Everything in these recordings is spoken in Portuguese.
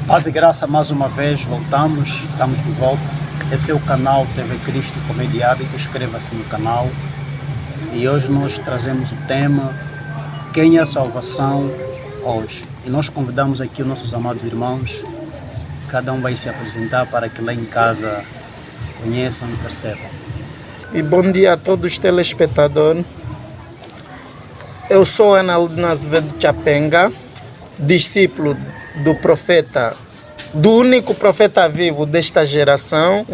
Paz e graça, mais uma vez, estamos de volta. Esse é o canal TV Cristo Comédia e Hábito, inscreva-se no canal. E hoje nós trazemos o tema Quem é a Salvação hoje. E nós convidamos aqui os nossos amados irmãos, cada um vai se apresentar para que lá em casa conheçam e percebam. E bom dia a todos os telespectadores. Eu sou Analdo Azevedo Chapenga, discípulo do profeta, do único profeta vivo desta geração,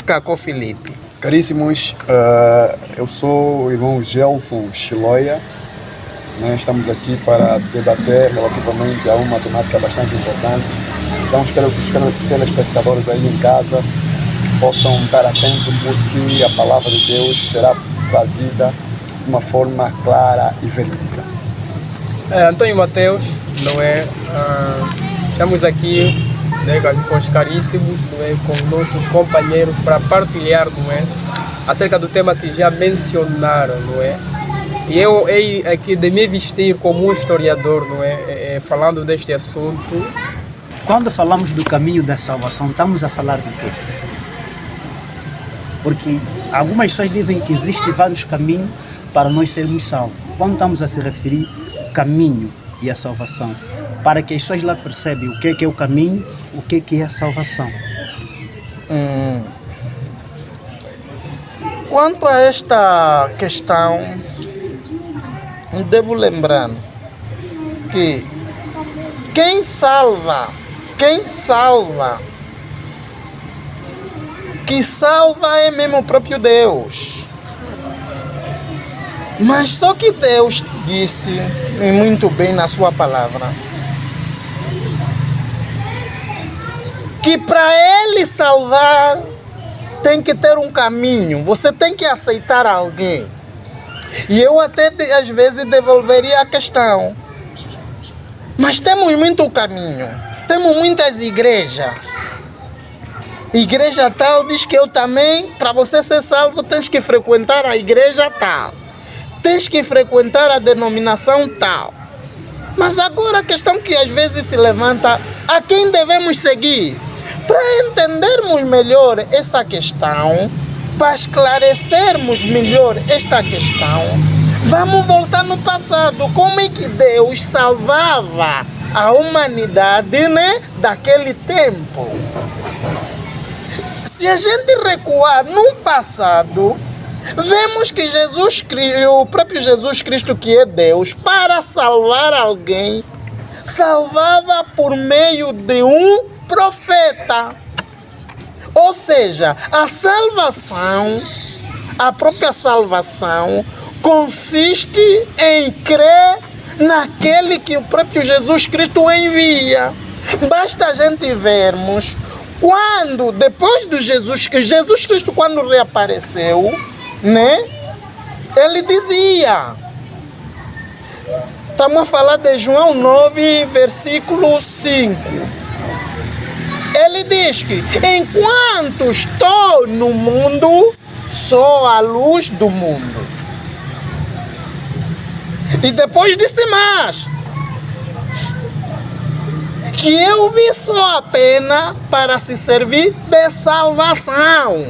Cacó Filipe. Caríssimos, eu sou o irmão Gelson Chiloia. Estamos aqui para debater relativamente a uma temática bastante importante. Então espero que os telespectadores aí em casa possam estar atentos, porque a palavra de Deus será trazida de uma forma clara e verídica. Antônio Mateus, não é? Estamos aqui, né, com os caríssimos, não é, com nossos companheiros para partilhar, não é, acerca do tema que já mencionaram, não é? E eu aqui de me vestir como um historiador, não é, falando deste assunto. Quando falamos do caminho da salvação, estamos a falar de quê? Porque algumas pessoas dizem que existem vários caminhos para nós sermos salvos. Quando estamos a se referir ao caminho e a salvação, para que as pessoas lá percebam o que é o caminho, o que é a salvação. Quanto a esta questão, devo lembrar que quem salva, é mesmo o próprio Deus. Mas só que Deus disse, e muito bem na sua palavra, que para Ele salvar tem que ter um caminho, você tem que aceitar alguém. E eu até às vezes devolveria a questão, mas temos muito caminho, temos muitas igrejas. Igreja tal diz que eu também, para você ser salvo, tens que frequentar a igreja tal. Tens que frequentar a denominação tal. Mas agora a questão que às vezes se levanta, a quem devemos seguir? Para entendermos melhor essa questão, para esclarecermos melhor esta questão, vamos voltar no passado. Como é que Deus salvava a humanidade, né, daquele tempo? Se a gente recuar no passado, vemos que Jesus Cristo, o próprio Jesus Cristo, que é Deus, para salvar alguém, salvava por meio de um profeta. Ou seja, a salvação, a própria salvação, consiste em crer naquele que o próprio Jesus Cristo envia. Basta a gente vermos quando, depois do Jesus Cristo, quando reapareceu, né? Ele dizia, estamos a falar de João 9, versículo 5. Ele diz que enquanto estou no mundo, sou a luz do mundo. E depois disse mais, que eu vim só apenas para se servir de salvação.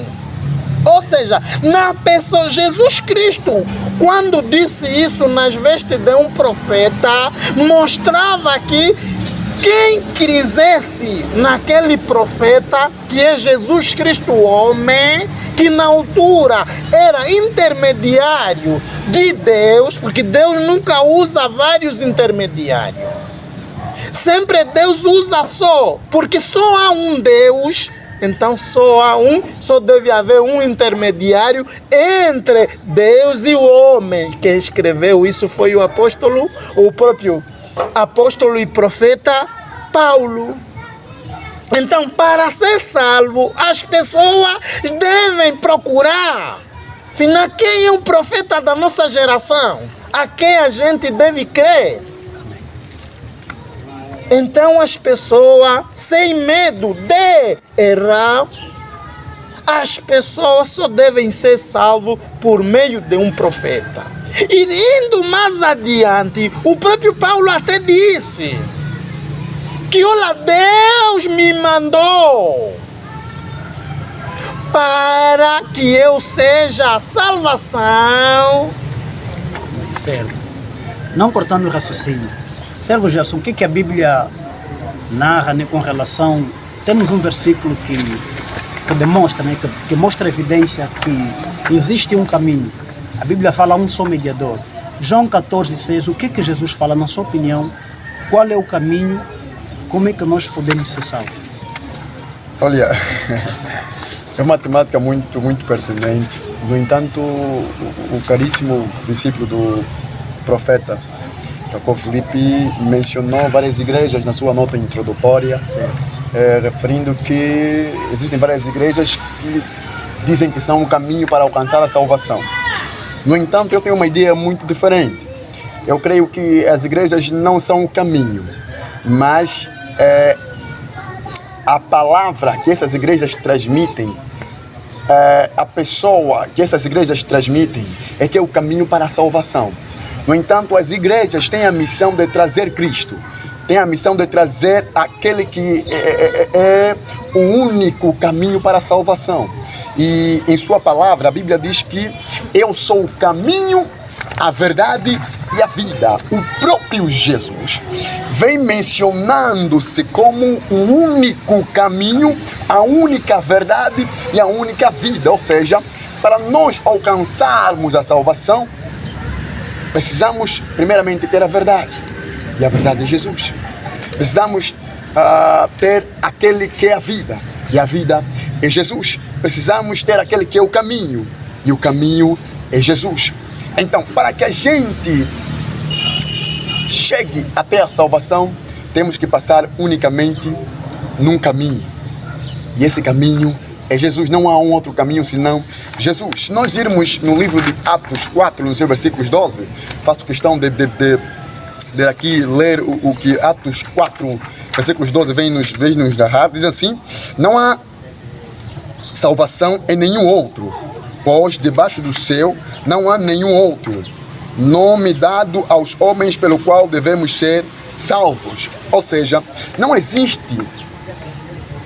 Ou seja, na pessoa Jesus Cristo, quando disse isso nas vestes de um profeta, mostrava que quem quisesse naquele profeta, que é Jesus Cristo homem, que na altura era intermediário de Deus, porque Deus nunca usa vários intermediários. Sempre Deus usa só, porque só há um Deus. Então só deve haver um intermediário entre Deus e o homem. Quem escreveu isso foi o próprio apóstolo e profeta Paulo. Então, para ser salvo, as pessoas devem procurar. Afinal, quem é o profeta da nossa geração? A quem a gente deve crer? Então as pessoas, sem medo de errar, as pessoas só devem ser salvas por meio de um profeta. E indo mais adiante, o próprio Paulo até disse que olha, Deus Deus me mandou para que eu seja a salvação. Certo. Não cortando o raciocínio. Servo Gerson, o que a Bíblia narra, né, com relação... Temos um versículo que demonstra, né, que mostra a evidência que existe um caminho. A Bíblia fala um só mediador. João 14,6, o que Jesus fala, na sua opinião? Qual é o caminho? Como é que nós podemos ser salvos? Olha, é uma temática muito pertinente. No entanto, o caríssimo discípulo do profeta Jacob Filipe mencionou várias igrejas na sua nota introdutória, referindo que existem várias igrejas que dizem que são um caminho para alcançar a salvação. No entanto, eu tenho uma ideia muito diferente. Eu creio que as igrejas não são o caminho, mas a palavra que essas igrejas transmitem, a pessoa que essas igrejas transmitem é que é o caminho para a salvação. No entanto, as igrejas têm a missão de trazer Cristo, têm a missão de trazer aquele que é o único caminho para a salvação. E em sua palavra, a Bíblia diz que eu sou o caminho, a verdade e a vida. O próprio Jesus vem mencionando-se como o único caminho, a única verdade e a única vida. Ou seja, para nós alcançarmos a salvação, precisamos primeiramente ter a verdade. E a verdade é Jesus. Precisamos ter aquele que é a vida. E a vida é Jesus. Precisamos ter aquele que é o caminho. E o caminho é Jesus. Então, para que a gente chegue até a salvação, temos que passar unicamente num caminho. E esse caminho é Jesus. Não há um outro caminho senão Jesus. Se nós irmos no livro de Atos 4, no seu versículos 12, faço questão de aqui ler o que Atos 4, versículos 12 vem nos narrar. Diz assim: não há salvação em nenhum outro, pois debaixo do céu não há nenhum outro nome dado aos homens pelo qual devemos ser salvos. Ou seja, não existe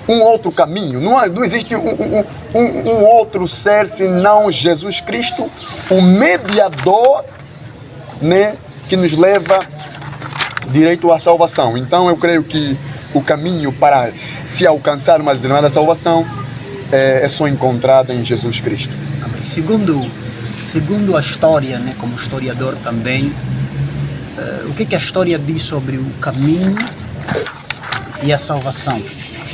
um outro caminho, não existe um outro ser senão Jesus Cristo, o mediador, né, que nos leva direito à salvação. Então eu creio que o caminho para se alcançar uma determinada salvação é só encontrado em Jesus Cristo. Segundo a história, né, como historiador também, o que a história diz sobre o caminho e a salvação?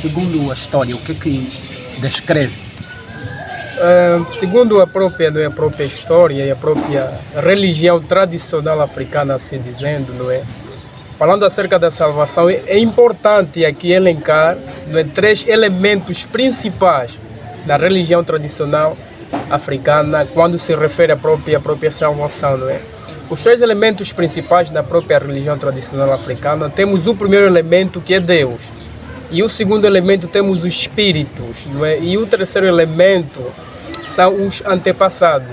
Segundo a história, o que descreve? Segundo a própria história e a própria religião tradicional africana, assim dizendo, não é? Falando acerca da salvação, é importante aqui elencar, não é, 3 elementos principais da religião tradicional africana quando se refere à própria salvação, não é? Os 3 elementos principais da própria religião tradicional africana, temos o primeiro elemento, que é Deus. E o segundo elemento, temos os espíritos, não é? E o terceiro elemento são os antepassados.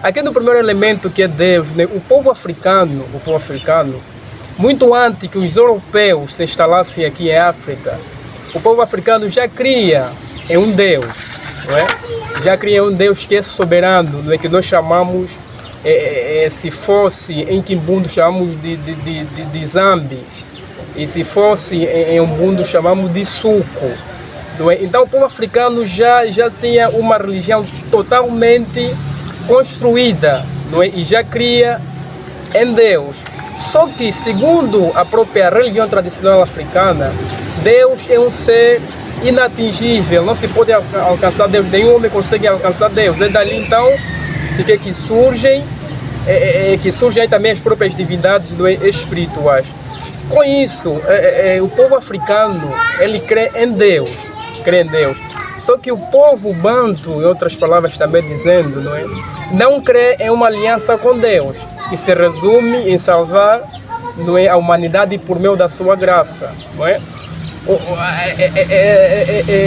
Aqui no primeiro elemento, que é Deus, né? O povo africano, muito antes que os europeus se instalassem aqui em África, o povo africano já cria em um Deus, não é? Já cria um Deus que é soberano, não é? Que nós chamamos, se fosse em Kimbundo, chamamos de Zambi. E se fosse em um mundo, chamamos de suco. Não é? Então o povo africano já tinha uma religião totalmente construída, não é? E já cria em Deus. Só que, segundo a própria religião tradicional africana, Deus é um ser inatingível, não se pode alcançar Deus, nenhum homem consegue alcançar Deus. É dali então que surgem também as próprias divindades, não é? Espirituais. Com isso, o povo africano, ele crê em Deus. Só que o povo banto, em outras palavras também dizendo, não crê em uma aliança com Deus, que se resume em salvar, a humanidade por meio da sua graça. Não é?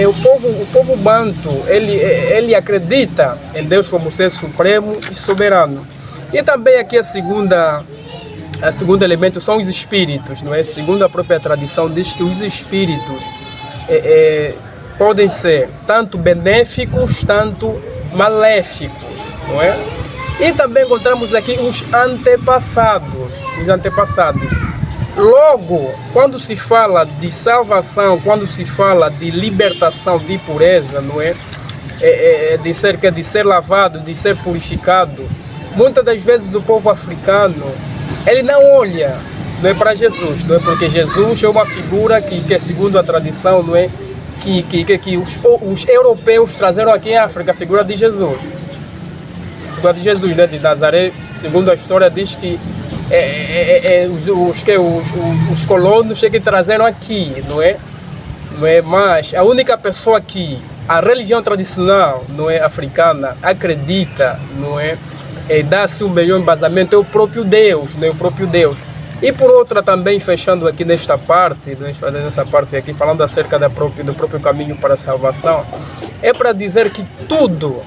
O povo banto, ele acredita em Deus como ser supremo e soberano. E também aqui a segundo elemento são os espíritos, não é? Segundo a própria tradição, diz que os espíritos podem ser tanto benéficos, tanto maléficos, não é? E também encontramos aqui os antepassados. Logo, quando se fala de salvação, quando se fala de libertação, de pureza, não é? De ser lavado, de ser purificado, muitas das vezes o povo africano, ele não olha, não é, para Jesus, não é? Porque Jesus é uma figura que segundo a tradição, não é? Que os europeus trazeram aqui em África a figura de Jesus. A figura de Jesus, né? De Nazaré, segundo a história, diz que os colonos que trazeram aqui, não é? Mas a única pessoa que a religião tradicional, não é, africana, acredita, não é, dá-se o melhor embasamento é o próprio Deus, não é? O próprio Deus. E por outra também, fechando aqui nesta parte aqui, falando acerca do próprio caminho para a salvação, é para dizer que tudo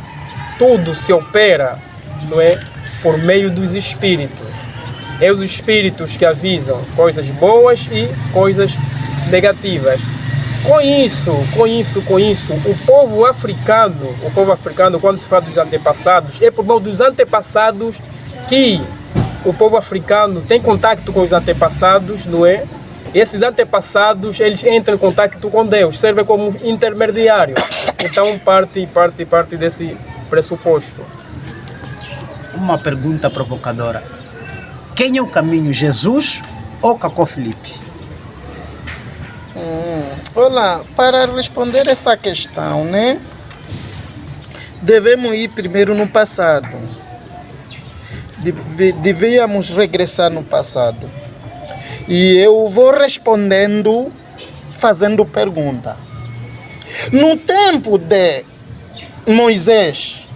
se opera, não é, por meio dos espíritos. É os espíritos que avisam coisas boas e coisas negativas. Com isso, o povo africano, quando se fala dos antepassados, é por meio dos antepassados que o povo africano tem contato com os antepassados, não é? E esses antepassados, eles entram em contato com Deus, servem como intermediário. Então parte desse pressuposto. Uma pergunta provocadora. Quem é o caminho, Jesus ou Cacó Filipe? Olha, para responder essa questão, né? Devemos ir primeiro no passado. Devíamos regressar no passado. E eu vou respondendo, fazendo pergunta. No tempo de Moisés,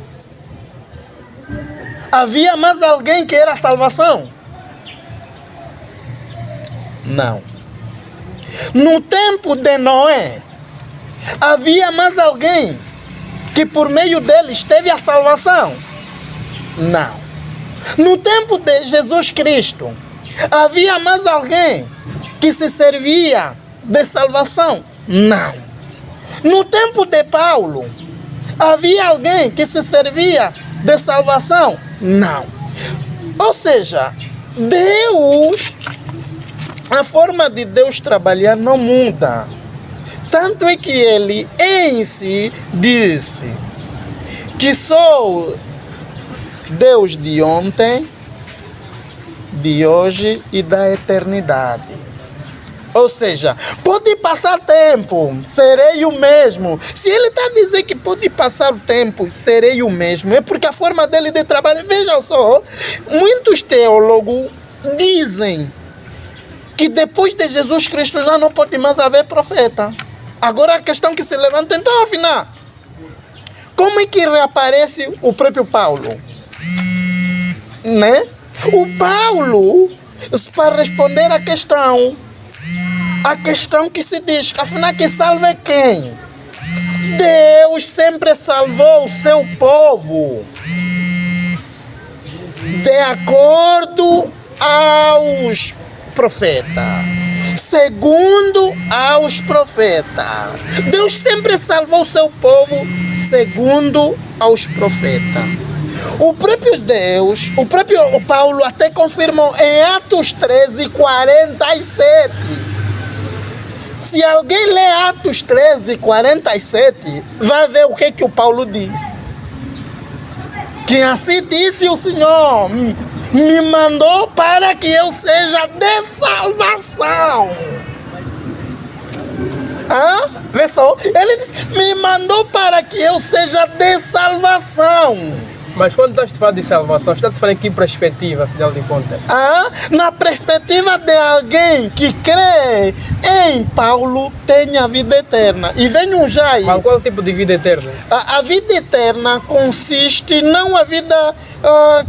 havia mais alguém que era a salvação? Não. No tempo de Noé, havia mais alguém que por meio dele teve a salvação? Não. No tempo de Jesus Cristo, havia mais alguém que se servia de salvação? Não. No tempo de Paulo, havia alguém que se servia de salvação? Não. Ou seja, Deus, a forma de Deus trabalhar não muda. Tanto é que ele em si disse que sou Deus de ontem, de hoje e da eternidade. Ou seja, pode passar tempo, serei o mesmo. Se ele está a dizer que pode passar o tempo, serei o mesmo, é porque a forma dele de trabalhar. Veja só, muitos teólogos dizem que depois de Jesus Cristo já não pode mais haver profeta. Agora a questão que se levanta, então afinal, como é que reaparece o próprio Paulo? Né? O Paulo, para responder a questão que se diz, afinal que salva quem? Deus sempre salvou o seu povo de acordo aos profetas, segundo aos profetas. Deus sempre salvou o seu povo segundo aos profetas. O próprio Deus, o próprio Paulo até confirmou em Atos 13:47. Se alguém lê Atos 13:47, vai ver o que o Paulo diz. Que assim disse o Senhor, me mandou para que eu seja de salvação. Vê só, ele disse, me mandou para que eu seja de salvação. Mas quando estás a falar de salvação, estás a falar em que perspectiva, afinal de contas? Na perspectiva de alguém que crê em Paulo, tem a vida eterna. E venham já aí. Mas qual tipo de vida eterna? A vida eterna consiste não a vida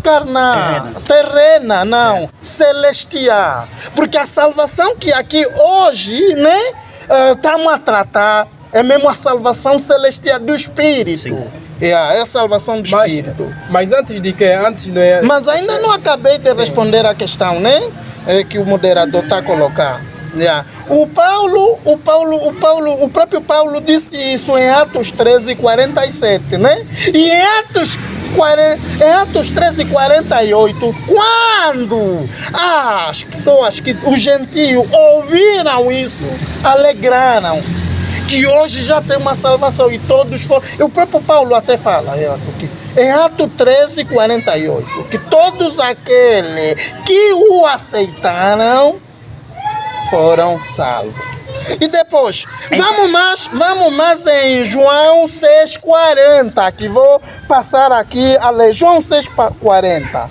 carnal, terrena, não, celestial. Porque a salvação que aqui hoje, né, estamos a tratar, é mesmo a salvação celestial do Espírito. Sim. É a salvação do Espírito. Mas antes de que? Mas ainda não acabei de responder a questão, né? Que o moderador está a colocar. Yeah. O próprio Paulo disse isso em Atos 13:47, né? E em Atos 13:48, quando as pessoas, os gentios ouviram isso, alegraram-se, que hoje já tem uma salvação e todos foram. E o próprio Paulo até fala, em Atos 13:48, que todos aqueles que o aceitaram foram salvos. E depois, vamos mais em João 6:40, que vou passar aqui a ler. João 6:40.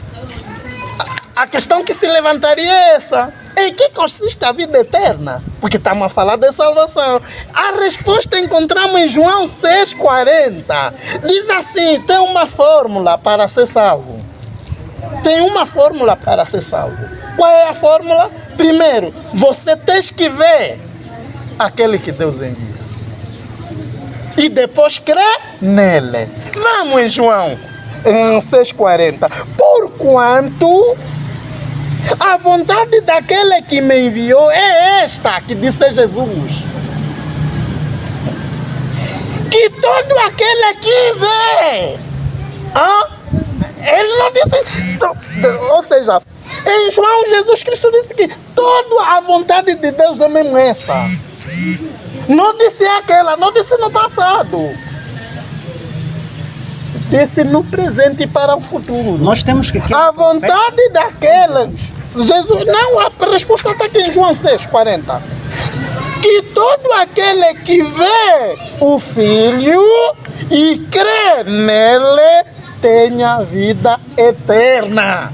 A questão que se levantaria é essa. Em que consiste a vida eterna? Porque estamos a falar de salvação. A resposta encontramos em João 6:40. Diz assim, tem uma fórmula para ser salvo. Tem uma fórmula para ser salvo. Qual é a fórmula? Primeiro, você tem que ver aquele que Deus envia. E depois crer nele. Vamos em João 6:40. Porquanto a vontade daquele que me enviou é esta, que disse Jesus. Que todo aquele que vê. Ele não disse. Ou seja, em João, Jesus Cristo disse que toda a vontade de Deus é mesmo essa. Não disse aquela, não disse no passado. Disse no presente e para o futuro. Nós temos que... A vontade daquela... Jesus, não, a resposta está aqui em João 6:40. Que todo aquele que vê o Filho e crê nele tenha vida eterna.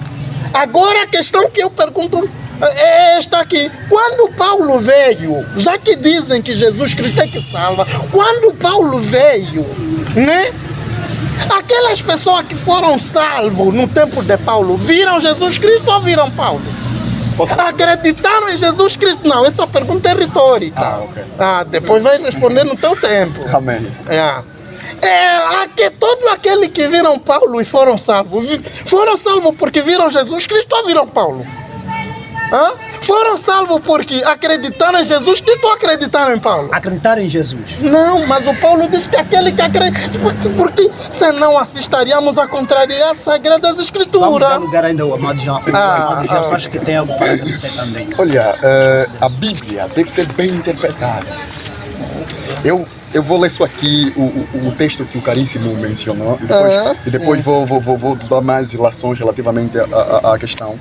Agora a questão que eu pergunto é esta aqui. Quando Paulo veio, já que dizem que Jesus Cristo é que salva, quando Paulo veio, né? Aquelas pessoas que foram salvos no tempo de Paulo, viram Jesus Cristo ou viram Paulo? Acreditaram em Jesus Cristo? Não, essa pergunta é retórica. Ok. Depois vai responder no teu tempo. Amém. Que todo aquele que viram Paulo e foram salvos porque viram Jesus Cristo ou viram Paulo? Foram salvos porque acreditaram em Jesus Cristo ou acreditaram em Paulo? Acreditaram em Jesus. Não, mas o Paulo disse que aquele que acredita, porque senão assistaríamos a contrariar as Sagradas Vamos Escrituras. dar lugar ainda ao amado João. O amado João acho que tem algo para dizer também. Olha, a Bíblia deve ser bem interpretada. Eu vou ler isso aqui, o texto que o Caríssimo mencionou, e depois vou dar mais relações relativamente à questão.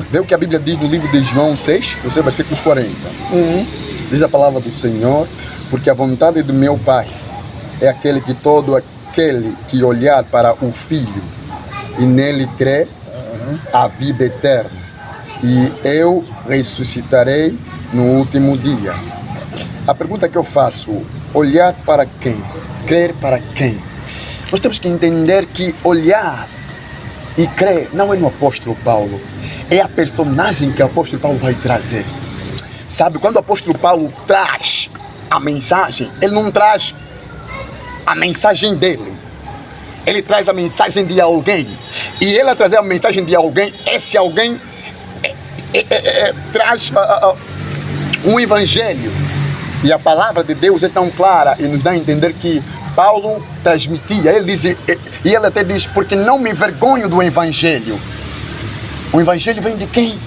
Vê o que a Bíblia diz no livro de João 6, versículos 40. Diz a palavra do Senhor, porque a vontade do meu Pai é aquele que todo aquele que olhar para o Filho e nele crê, a vida eterna, e eu ressuscitarei no último dia. A pergunta que eu faço: olhar para quem? Crer para quem? Nós temos que entender que olhar e crer não é no apóstolo Paulo, é a personagem que o apóstolo Paulo vai trazer. Sabe, quando o apóstolo Paulo traz a mensagem, ele não traz a mensagem dele, ele traz a mensagem de alguém. E ele, a trazer a mensagem de alguém, esse alguém traz um evangelho. E a palavra de Deus é tão clara e nos dá a entender que Paulo transmitia. Ele diz, e ele até diz, porque não me envergonho do evangelho. O evangelho vem de quem?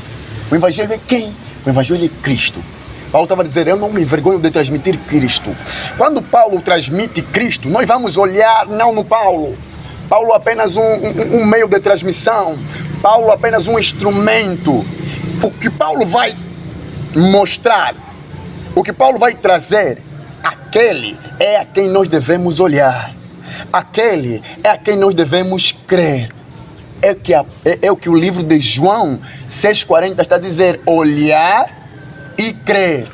O evangelho é quem? O evangelho é Cristo. Paulo estava a dizer, eu não me envergonho de transmitir Cristo. Quando Paulo transmite Cristo, nós vamos olhar não no Paulo. Paulo apenas um meio de transmissão. Paulo apenas um instrumento. O que Paulo vai mostrar, o que Paulo vai trazer, aquele é a quem nós devemos olhar. Aquele é a quem nós devemos crer. É o que o livro de João 6,40 está a dizer, olhar e crer.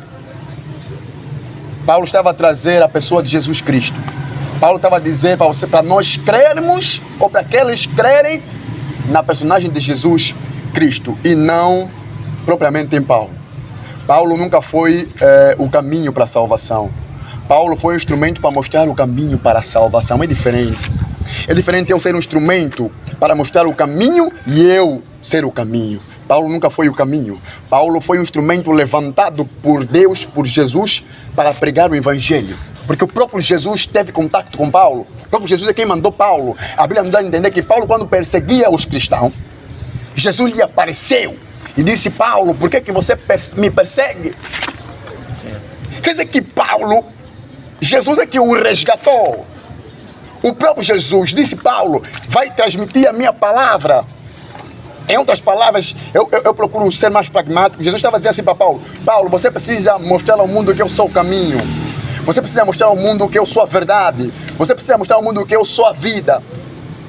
Paulo estava a trazer a pessoa de Jesus Cristo. Paulo estava a dizer para nós crermos, ou para aqueles crerem na personagem de Jesus Cristo e não propriamente em Paulo. Paulo nunca foi o caminho para a salvação. Paulo foi um instrumento para mostrar o caminho para a salvação. É diferente. É diferente eu ser um instrumento para mostrar o caminho e eu ser o caminho. Paulo nunca foi o caminho. Paulo foi um instrumento levantado por Deus, por Jesus, para pregar o Evangelho. Porque o próprio Jesus teve contato com Paulo. O próprio Jesus é quem mandou Paulo. A Bíblia nos dá a entender que Paulo, quando perseguia os cristãos, Jesus lhe apareceu e disse: Paulo, por que você me persegue? Quer dizer que Paulo, Jesus é que o resgatou. O próprio Jesus disse: Paulo, vai transmitir a minha palavra. Em outras palavras, eu procuro ser mais pragmático. Jesus estava dizendo assim para Paulo: Paulo, você precisa mostrar ao mundo que eu sou o caminho. Você precisa mostrar ao mundo que eu sou a verdade. Você precisa mostrar ao mundo que eu sou a vida.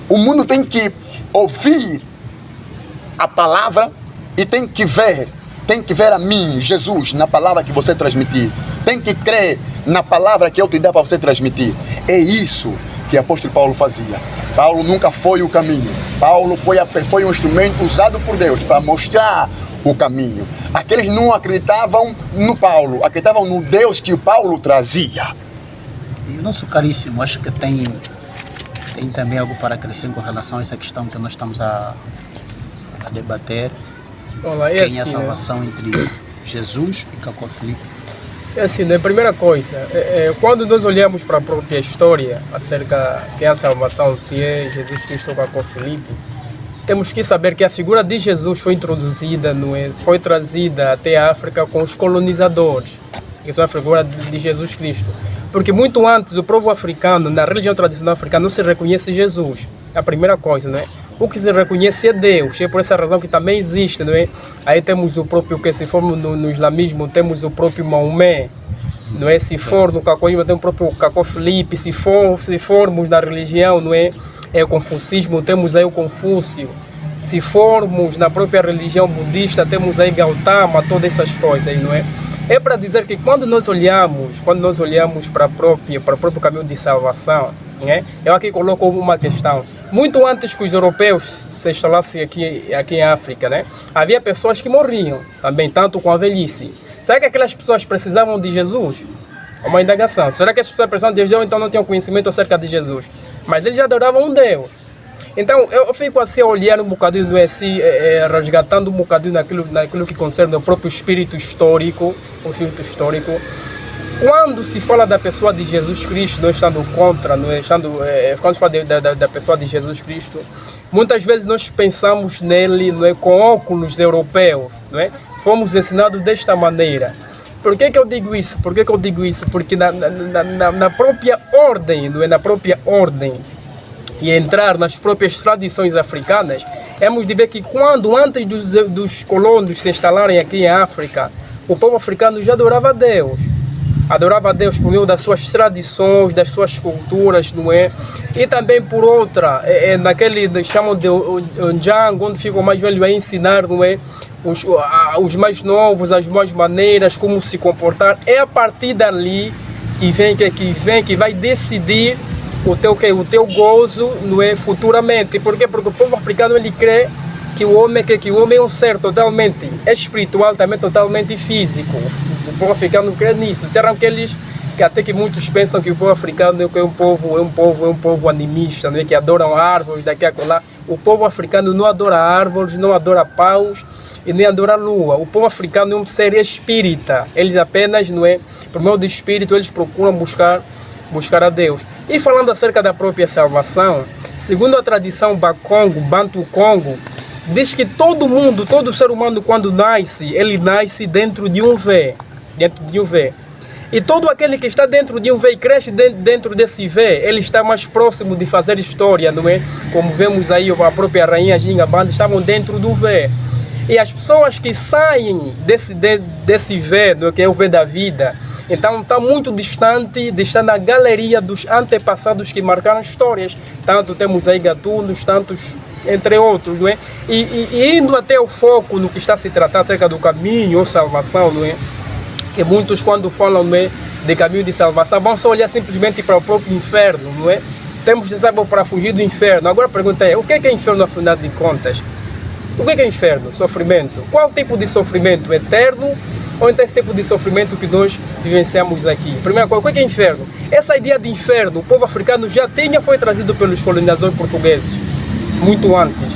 O mundo tem que ouvir a palavra e tem que ver a mim, Jesus, na palavra que você transmitir. Tem que crer na palavra que eu te der para você transmitir. É isso que o apóstolo Paulo fazia. Paulo nunca foi o caminho. Paulo foi um instrumento usado por Deus para mostrar o caminho. Aqueles não acreditavam no Paulo, acreditavam no Deus que o Paulo trazia. E o nosso caríssimo, acho que tem também algo para acrescentar com relação a essa questão que nós estamos a debater. Olá, Quem assim, é a salvação entre Jesus e Cacó Filipe? É assim, né? Primeira coisa, quando nós olhamos para a própria história acerca de quem é a salvação, se é Jesus Cristo ou Cacó Filipe, temos que saber que a figura de Jesus foi introduzida, foi trazida até a África com os colonizadores. Isso é a figura de Jesus Cristo. Porque muito antes o povo africano, na religião tradicional africana, não se reconhece Jesus. É a primeira coisa, não é? O que se reconhece é Deus, é por essa razão que também existe, não é? Aí temos o próprio, que se for no islamismo, temos o próprio Maomé, não é? Se for no cacoísmo, tem o próprio Cacó Filipe, se formos na religião, não é? É o confucismo, temos aí o Confúcio. Se formos na própria religião budista, temos aí Gautama, todas essas coisas aí, não é? É para dizer que quando nós olhamos para o próprio caminho de salvação, né? Eu aqui coloco uma questão. Muito antes que os europeus se instalassem aqui em África, né? Havia pessoas que morriam também, tanto com a velhice. Será que aquelas pessoas precisavam de Jesus? É uma indagação. Será que as pessoas precisavam de Jesus ou então não tinham conhecimento acerca de Jesus? Mas eles já adoravam um Deus. Então eu fico assim a olhar um bocadinho, assim, resgatando um bocadinho naquilo que concerne o próprio espírito histórico, Quando se fala da pessoa de Jesus Cristo, não estando contra, quando se fala da pessoa de Jesus Cristo, muitas vezes nós pensamos nele, não é, com óculos europeus, não é? Fomos ensinados desta maneira. Por que eu digo isso? Porque na própria ordem, não é? Na própria ordem, e entrar nas próprias tradições africanas, hemos de ver que antes dos colonos se instalarem aqui em África, o povo africano já adorava a Deus. Adorava a Deus por meio das suas tradições, das suas culturas, não é? E também por outra, naquele chamam de Onjang, onde fica o mais velho a ensinar, não é? Os mais novos, as boas maneiras, como se comportar. É a partir dali que vai decidir o teu gozo, não é, futuramente. Por quê? Porque o povo africano ele crê que o homem é um ser totalmente espiritual, também totalmente físico. O povo africano crê nisso. Terão até que muitos pensam que o povo africano é um povo animista, não é, que adoram árvores daqui a lá. O povo africano não adora árvores, não adora paus e nem adora a lua. O povo africano é um ser espírita. Eles apenas, não é, por meio do espírito, eles procuram buscar a Deus. E falando acerca da própria salvação, segundo a tradição Bantu Congo, diz que todo ser humano quando nasce, ele nasce dentro de um V. E todo aquele que está dentro de um V e cresce dentro desse V, ele está mais próximo de fazer história, não é? Como vemos aí, a própria rainha Ginga Banda estavam dentro do V. E as pessoas que saem desse V, não é, que é o V da vida, então está muito distante de estar na galeria dos antepassados que marcaram histórias. Tanto temos aí gatunos, tantos, entre outros, não é? E indo até o foco no que está se tratando acerca do caminho ou salvação, não é? Que muitos quando falam, não é, de caminho de salvação vão só olhar simplesmente para o próprio inferno, não é? Temos de saber para fugir do inferno. Agora a pergunta é, o que é inferno afinal de contas? O que é inferno? Sofrimento. Qual tipo de sofrimento? Eterno? Ou então esse tipo de sofrimento que nós vivenciamos aqui? Primeira coisa, o que é inferno? Essa ideia de inferno, o povo africano já foi trazido pelos colonizadores portugueses, muito antes.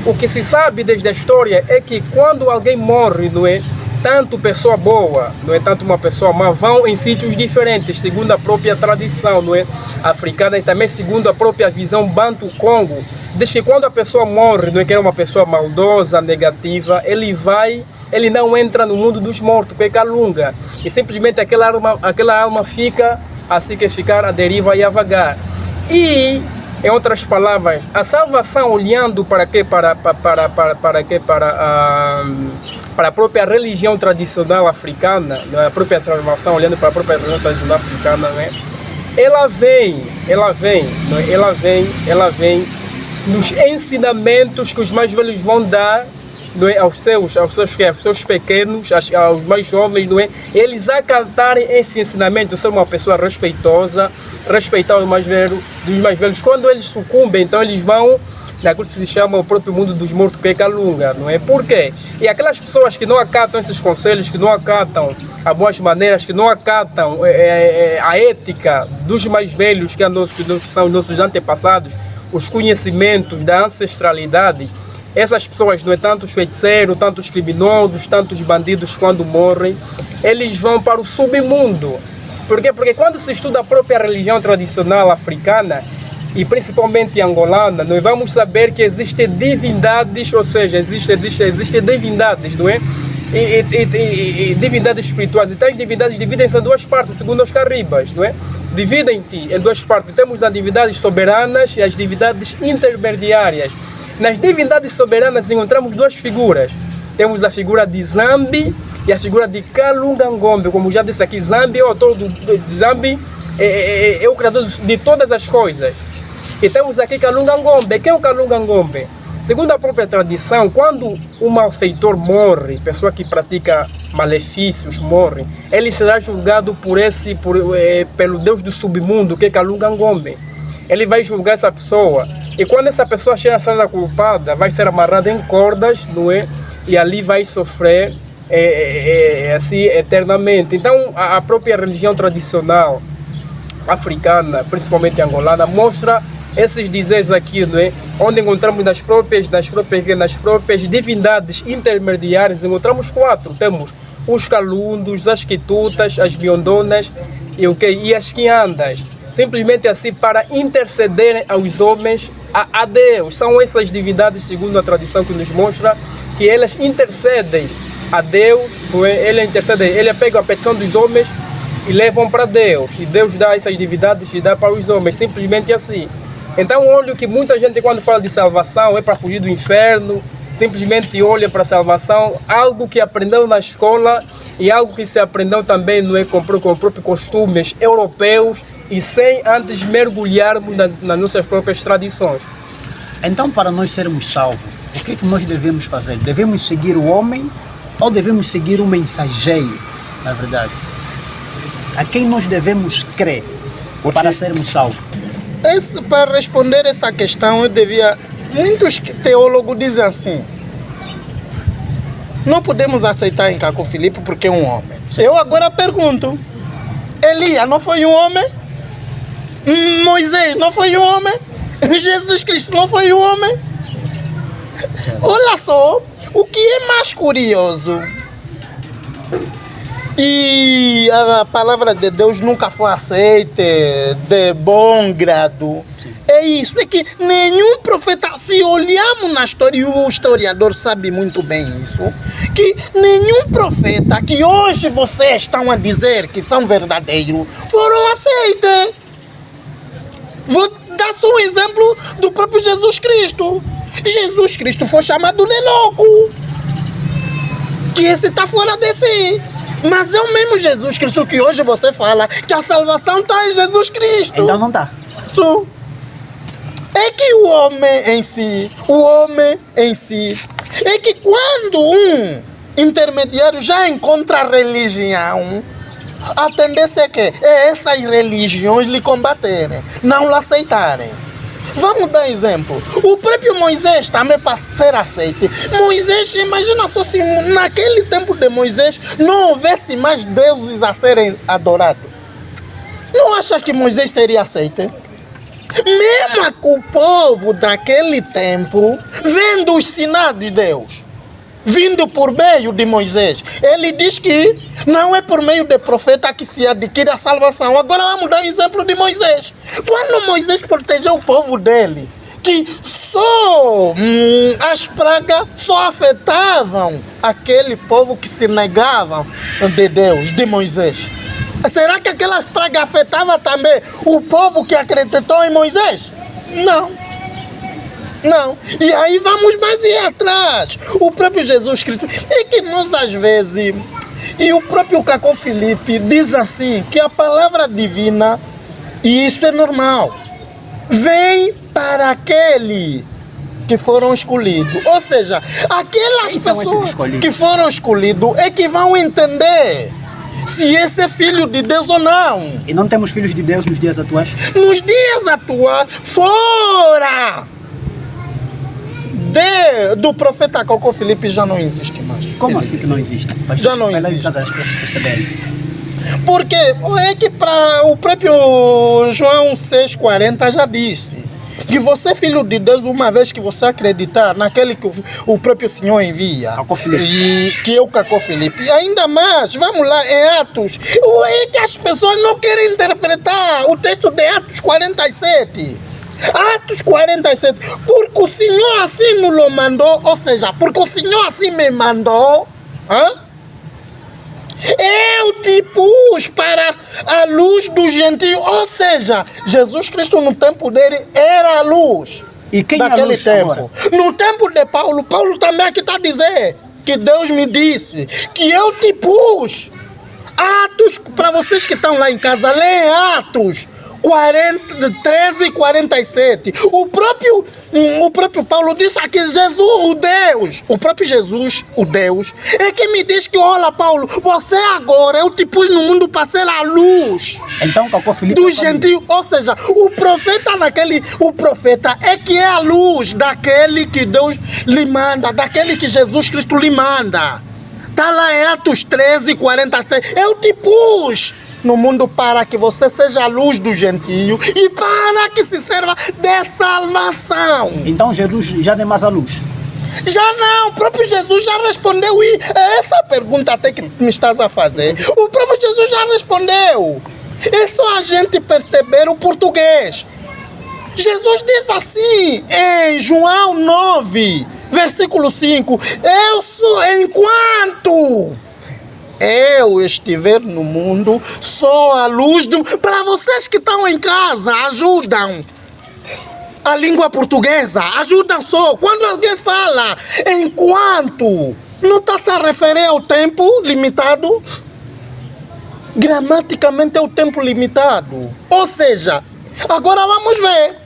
O que se sabe desde a história é que quando alguém morre, não é? Tanto pessoa boa, não é, tanto uma pessoa má, vão em sítios diferentes, segundo a própria tradição, não é, africana, e também segundo a própria visão Bantu-Congo. Diz que quando a pessoa morre, não é, que é uma pessoa maldosa, negativa, ele não entra no mundo dos mortos, que é Kalunga, e simplesmente aquela alma fica assim que ficar à deriva e a vagar. E em outras palavras, a salvação olhando para quê? Para a própria religião tradicional africana, não é? A própria salvação olhando para a própria religião tradicional africana, não é? Ela vem nos ensinamentos que os mais velhos vão dar, não é? aos seus pequenos, aos mais jovens, não é? Eles acatarem esse ensinamento, ser uma pessoa respeitosa, respeitar os mais velhos, dos mais velhos. Quando eles sucumbem, então eles vão naquilo que se chama o próprio mundo dos mortos, que é Kalunga, não é? Por quê? E aquelas pessoas que não acatam esses conselhos, que não acatam as boas maneiras, que não acatam a ética dos mais velhos, que são os nossos antepassados, os conhecimentos da ancestralidade, essas pessoas, não é, tantos feiticeiros, tantos criminosos, tantos bandidos, quando morrem, eles vão para o submundo. Por quê? Porque quando se estuda a própria religião tradicional africana, e principalmente angolana, nós vamos saber que existem divindades, ou seja, existem divindades, não é? E divindades espirituais. E tais divindades dividem-se em duas partes, segundo os caribas, não é? Dividem-se em duas partes. Temos as divindades soberanas e as divindades intermediárias. Nas divindades soberanas encontramos duas figuras. Temos a figura de Zambi e a figura de Kalunga Ngombe. Como já disse aqui, Zambi é o autor Zambi é o criador de todas as coisas. E temos aqui Kalunga Ngombe. Quem é o Kalunga Ngombe? Segundo a própria tradição, quando um malfeitor morre, pessoa que pratica malefícios morre, ele será julgado pelo Deus do submundo, que é Kalunga Ngombe. Ele vai julgar essa pessoa. E quando essa pessoa chega a ser culpada, vai ser amarrada em cordas, não é? E ali vai sofrer assim eternamente. Então, a própria religião tradicional africana, principalmente angolana, mostra esses dizeres aqui, não é? Onde encontramos nas próprias divindades intermediárias, encontramos 4. Temos os calundos, as quitutas, as biondonas e as quiandas. Simplesmente assim para intercederem aos homens a Deus. São essas divindades, segundo a tradição, que nos mostra que elas intercedem a Deus, não é? Ele pega a petição dos homens e levam para Deus. E Deus dá essas divindades e dá para os homens, simplesmente assim. Então, olha que muita gente, quando fala de salvação, é para fugir do inferno, simplesmente olha para a salvação, algo que aprendeu na escola e algo que se aprendeu também, não é, com próprios costumes europeus e sem antes mergulharmos nas nossas próprias tradições. Então, para nós sermos salvos, o que é que nós devemos fazer? Devemos seguir o homem ou devemos seguir o mensageiro, na verdade? A quem nós devemos crer para sermos salvos? Para responder essa questão, muitos teólogos dizem assim: não podemos aceitar em Caco Filipe porque é um homem. Eu agora pergunto: Elias não foi um homem? Moisés não foi um homem? Jesus Cristo não foi um homem? Olha só, o que é mais curioso, e a palavra de Deus nunca foi aceita de bom grado. É isso, é que nenhum profeta, se olharmos na história, e o historiador sabe muito bem isso, que nenhum profeta que hoje vocês estão a dizer que são verdadeiros foram aceitos. Vou dar só um exemplo do próprio Jesus Cristo. Jesus Cristo foi chamado de louco, que esse está fora de si. Mas é o mesmo Jesus Cristo que hoje você fala que a salvação está em Jesus Cristo. Então não está. É que o homem em si, é que quando um intermediário já encontra a religião, a tendência é que essas religiões lhe combaterem, não lhe aceitarem. Vamos dar exemplo. O próprio Moisés também, para ser aceito. Moisés, imagina só se naquele tempo de Moisés não houvesse mais deuses a serem adorados. Não acha que Moisés seria aceito? Mesmo que o povo daquele tempo, vendo os sinais de Deus, vindo por meio de Moisés, ele diz que não é por meio de profeta que se adquire a salvação. Agora vamos dar um exemplo de Moisés. Quando Moisés protegeu o povo dele, que só as pragas só afetavam aquele povo que se negavam de Deus, de Moisés. Será que aquelas pragas afetavam também o povo que acreditou em Moisés? Não. Não. E aí vamos mais ir atrás. O próprio Jesus Cristo. É que nós às vezes, e o próprio Cacó Felipe diz assim, que a palavra divina, e isso é normal, vem para aquele que foram escolhidos. Ou seja, aquelas pessoas que foram escolhidos é que vão entender se esse é filho de Deus ou não. E não temos filhos de Deus nos dias atuais? Nos dias atuais, fora do profeta Cacó Felipe já não existe mais. Como assim que não existe? Já não existe. As pessoas perceberem. Porque é que para o próprio João 6,40 já disse que você é filho de Deus uma vez que você acreditar naquele que o próprio Senhor envia. Cacó Felipe. E que é o Cacó Felipe. E ainda mais, vamos lá, em Atos. É que as pessoas não querem interpretar o texto de Atos 47. Atos 47. Porque o Senhor assim nos mandou, ou seja, porque o Senhor assim me mandou. Eu te pus para a luz do gentio. Ou seja, Jesus Cristo no tempo dele era a luz. E quem daquele é a luz tempo. agora? No tempo de Paulo, Paulo também aqui está a dizer que Deus me disse que eu te pus. Atos, para vocês que estão lá em casa, leem Atos 13 e 47. O próprio Paulo disse aqui, Jesus, o Deus, o próprio Jesus, o Deus, é que me diz que, olha, Paulo, você agora, eu te pus no mundo para ser a luz. Então, Cacó Felipe Do gentio, ou seja, o profeta é que é a luz daquele que Deus lhe manda, daquele que Jesus Cristo lhe manda. Está lá em Atos 13 e 47. Eu te pus no mundo para que você seja a luz do gentio e para que se serva de salvação. Então Jesus já não é mais a luz? Já não, o próprio Jesus já respondeu essa pergunta até que me estás a fazer. O próprio Jesus já respondeu. É só a gente perceber o português. Jesus diz assim em João 9, versículo 5. Eu sou enquanto eu estiver no mundo, sou a luz do... Para vocês que estão em casa, ajudam a língua portuguesa, ajudam só. Quando alguém fala enquanto, não está se a referir ao tempo limitado? Gramaticamente é o tempo limitado. Ou seja, agora vamos ver.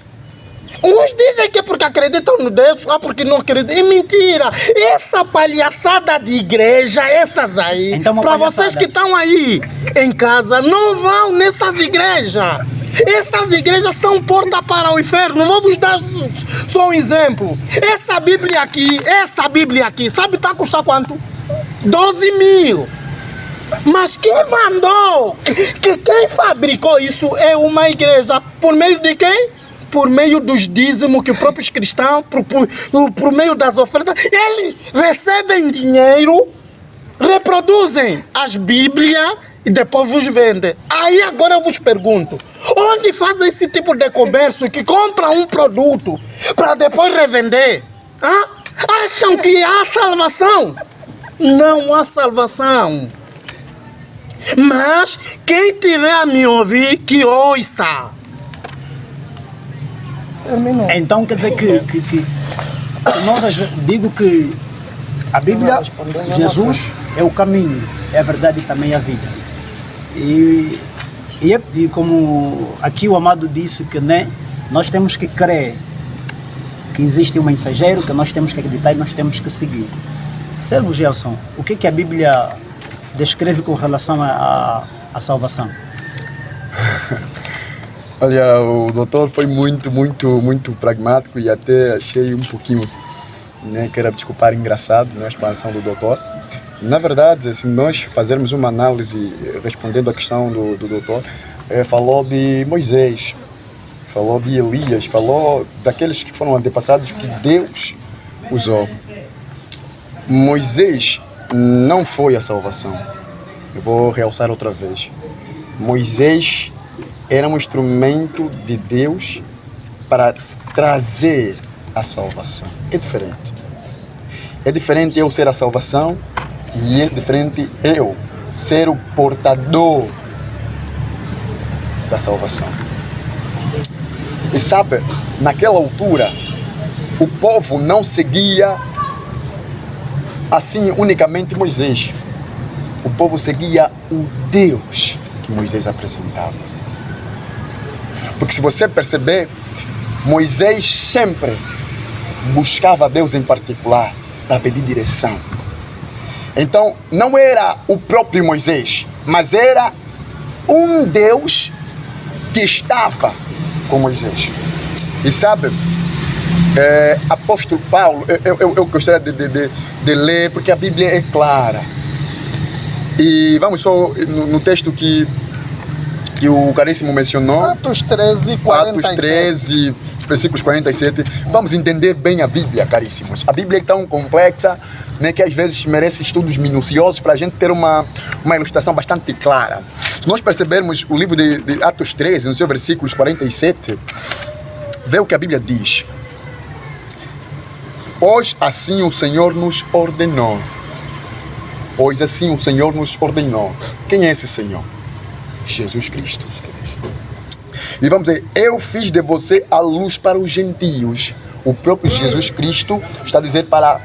Uns dizem que é porque acreditam no Deus, porque não acreditam. É mentira. Essa palhaçada de igreja, essas aí, então, para vocês que estão aí em casa, não vão nessas igrejas. Essas igrejas são porta para o inferno. Vamos dar só um exemplo. Essa Bíblia aqui, sabe para custar quanto? 12 mil. Mas quem mandou, quem fabricou isso é uma igreja. Por meio de quem? Por meio dos dízimos que os próprios cristãos, por meio das ofertas, eles recebem dinheiro, reproduzem as Bíblias e depois vos vendem. Aí agora eu vos pergunto, onde fazem esse tipo de comércio que compra um produto para depois revender? Acham que há salvação? Não há salvação. Mas quem tiver a me ouvir, que ouça. Terminou. Então quer dizer que nós digo que a Bíblia, Jesus é o caminho, é a verdade e também a vida. E como aqui o amado disse que nós temos que crer que existe um mensageiro, que nós temos que acreditar e nós temos que seguir. Servo Gelson, o que a Bíblia descreve com relação à salvação? Olha, o doutor foi muito pragmático e até achei um pouquinho, quero desculpar, engraçado, a expansão do doutor. Na verdade, se nós fazermos uma análise respondendo à questão do doutor, falou de Moisés. falou de Elias, falou daqueles que foram antepassados que Deus usou. Moisés não foi a salvação. Eu vou realçar outra vez. Moisés era um instrumento de Deus para trazer a salvação. É diferente. É diferente eu ser a salvação e é diferente eu ser o portador da salvação. E sabe, naquela altura, o povo não seguia assim unicamente Moisés. O povo seguia o Deus que Moisés apresentava. Porque se você perceber, Moisés sempre buscava Deus em particular para pedir direção. Então, não era o próprio Moisés, mas era um Deus que estava com Moisés. E sabe, apóstolo Paulo, eu gostaria de ler, porque a Bíblia é clara. E vamos só no texto que o Caríssimo mencionou. Atos 13, 47. Atos 13, versículos 47. Vamos entender bem a Bíblia, caríssimos. A Bíblia é tão complexa, né, que às vezes merece estudos minuciosos para a gente ter uma ilustração bastante clara. Se nós percebermos o livro de Atos 13, no seu versículos 47, vê o que a Bíblia diz. Pois assim o Senhor nos ordenou. Pois assim o Senhor nos ordenou. Quem é esse Senhor? Jesus Cristo. E vamos dizer, eu fiz de você a luz para os gentios. O próprio Jesus Cristo está a dizer para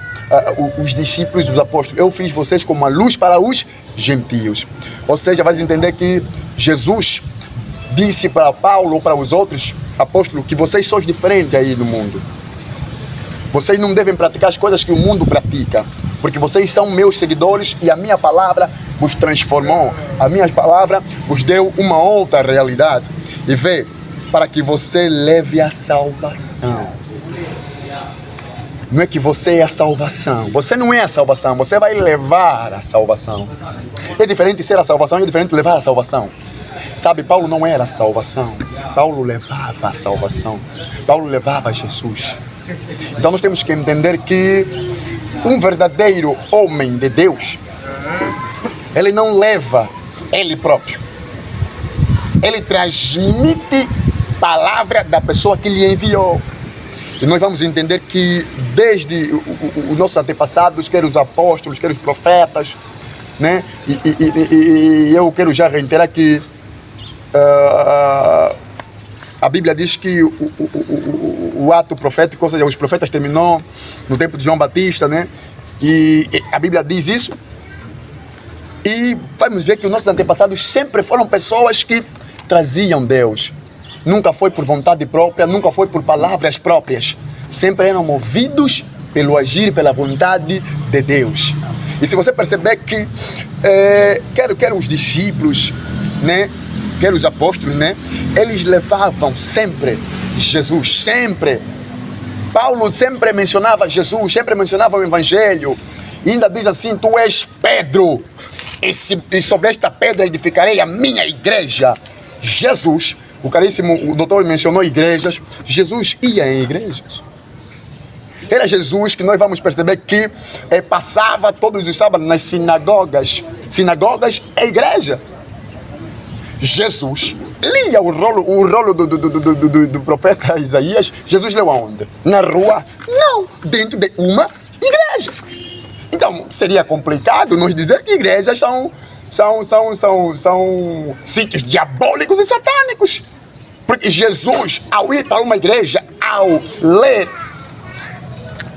os discípulos, os apóstolos, eu fiz vocês como a luz para os gentios. Ou seja, vai entender que Jesus disse para Paulo ou para os outros apóstolos que vocês sois diferentes aí do mundo. Vocês não devem praticar as coisas que o mundo pratica, porque vocês são meus seguidores e a minha palavra vos transformou. A minha palavra vos deu uma outra realidade. E vê, para que você leve a salvação. Não é que você é a salvação. Você não é a salvação, você vai levar a salvação. É diferente ser a salvação, é diferente levar a salvação. Sabe, Paulo não era a salvação. Paulo levava a salvação. Paulo levava Jesus. Então nós temos que entender que um verdadeiro homem de Deus, ele não leva ele próprio. Ele transmite a palavra da pessoa que lhe enviou. E nós vamos entender que desde os nossos antepassados, quer os apóstolos, quer os profetas, né? E eu quero já reiterar que a Bíblia diz que o ato profético, ou seja, os profetas terminou no tempo de João Batista, né? E a Bíblia diz isso. E vamos ver que os nossos antepassados sempre foram pessoas que traziam Deus. Nunca foi por vontade própria, nunca foi por palavras próprias. Sempre eram movidos pelo agir e pela vontade de Deus. E se você perceber que quer os discípulos, né? Quer os apóstolos, né? Eles levavam sempre Jesus, sempre. Paulo sempre mencionava Jesus, sempre mencionava o Evangelho. E ainda diz assim, tu és Pedro, e sobre esta pedra edificarei a minha igreja. Jesus, o caríssimo o doutor mencionou igrejas, Jesus ia em igrejas. Era Jesus que nós vamos perceber que passava todos os sábados nas sinagogas. Sinagogas é igreja. Jesus lia o rolo do profeta Isaías. Jesus leu aonde? Na rua? Não, dentro de uma igreja. Então, seria complicado nós dizer que igrejas são sítios diabólicos e satânicos. Porque Jesus, ao ir para uma igreja, ao ler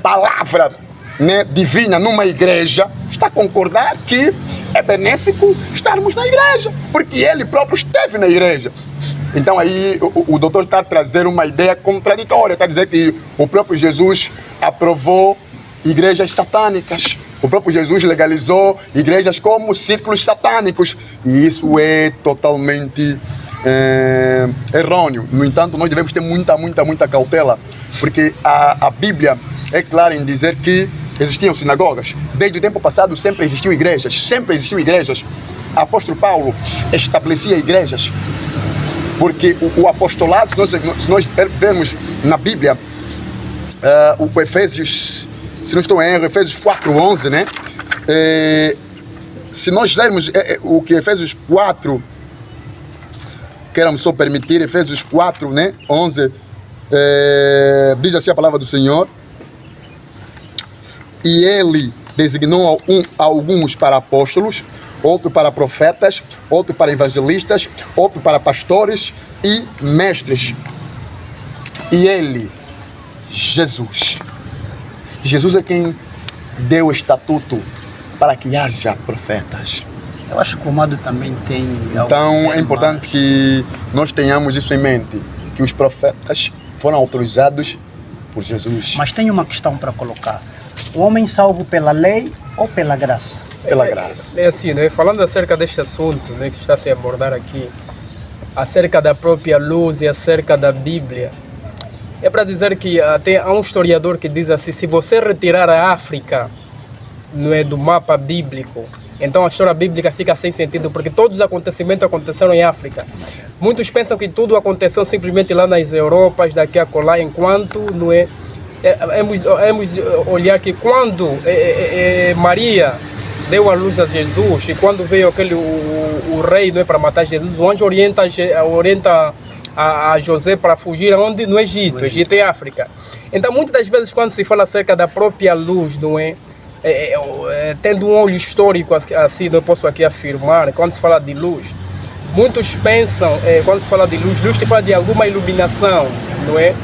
palavra, né, divina numa igreja, está a concordar que é benéfico estarmos na igreja, porque ele próprio esteve na igreja. Então aí o doutor está a trazer uma ideia contraditória, está a dizer que o próprio Jesus aprovou igrejas satânicas. O próprio Jesus legalizou igrejas como círculos satânicos. E isso é totalmente errôneo. No entanto, nós devemos ter muita cautela, porque a Bíblia é clara em dizer que existiam sinagogas. Desde o tempo passado sempre existiu igrejas. O apóstolo Paulo estabelecia igrejas. Porque o apostolado, se nós vermos na Bíblia, o Efésios, se não estou em erro, Efésios 4:11, né? Se nós lermos o que Efésios 4, queiramos só permitir, Efésios 4, né? 11, diz assim a palavra do Senhor: e ele designou alguns para apóstolos, outro para profetas, outro para evangelistas, outro para pastores e mestres. E ele, Jesus é quem deu o estatuto para que haja profetas. Eu acho que o Amado também tem... Então é importante que nós tenhamos isso em mente, que os profetas foram autorizados por Jesus. Mas tem uma questão para colocar. O homem salvo pela lei ou pela graça? Pela graça. É assim, né? Falando acerca deste assunto, né, que está a se abordar aqui, acerca da própria luz e acerca da Bíblia, é para dizer que até há um historiador que diz assim: se você retirar a África, não é, do mapa bíblico, então a história bíblica fica sem sentido, porque todos os acontecimentos aconteceram em África. Muitos pensam que tudo aconteceu simplesmente lá nas Europas, daqui a colar, enquanto não é. Vamos olhar que quando Maria deu a luz a Jesus, e quando veio o rei, não é, para matar Jesus, o anjo orienta a José para fugir aonde? No Egito. Egito é África. Então muitas das vezes quando se fala acerca da própria luz, não é? Tendo um olho histórico assim, não posso aqui afirmar, quando se fala de luz, muitos pensam, quando se fala de luz se fala de alguma iluminação, não é?